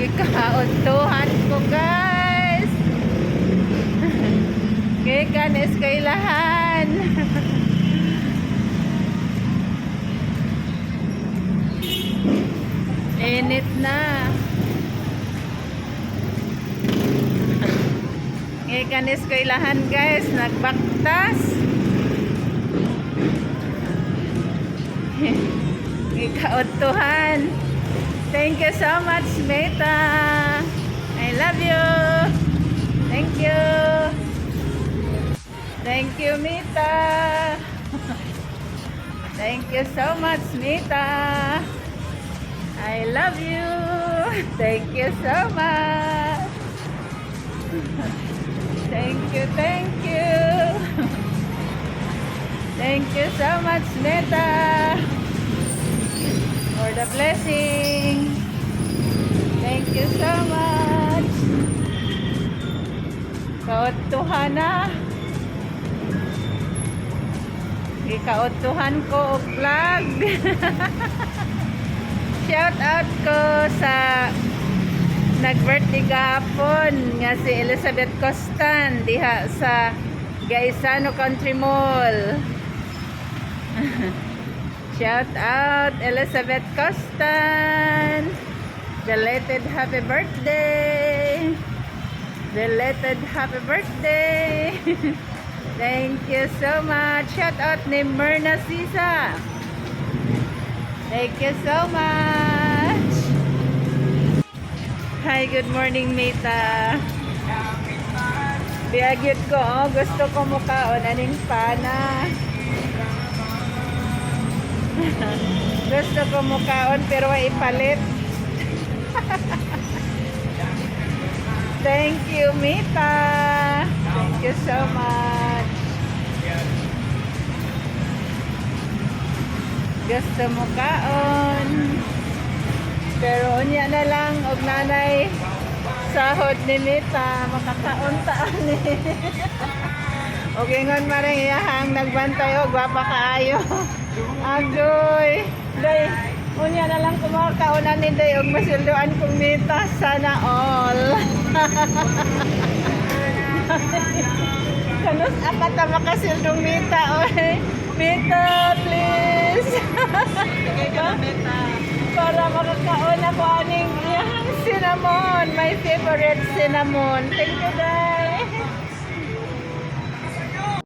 Gikauntuhan ko guys. Gikan eskwelahan. Init na. Gikan eskwelahan guys, nagbaktas. Gikauntuhan. Thank you so much, Meta. I love you. Thank you. Thank you, Meta. Thank you so much, Meta. I love you. Thank you so much. Thank you, thank you. Thank you so much, Meta, for the blessing. Thank you so much. Kautuhan na. Ikautuhan ko og vlog. Shout out ko sa nag-birthday gahapon nga si Elizabeth Costan diha sa Gaisano Country Mall. Shout out Elizabeth Costan. Belated happy birthday. Belated happy birthday. Thank you so much. Shout out ni Myrna Sisa. Thank you so much. Hi, good morning, Mita. Biyagyot ko, oh, gusto ko mukaon aning pana. Gusto ko mukaon pero ipalit. Thank you, Mita. Thank you so much. Gusto mo kaon. Pero unya na lang og nanay sahod ni Mita makakaon ta ani. Og ingon marang iyahang nagbantay og gwapa kaayo. Agoy. Day, unya na lang kumakaon ani day og masildoan kong Mita sana all. Kanus apat na makasildong Mita oy. Mita, please. Para makakaon ako aning iyang cinnamon. My favorite cinnamon. Thank you, guys.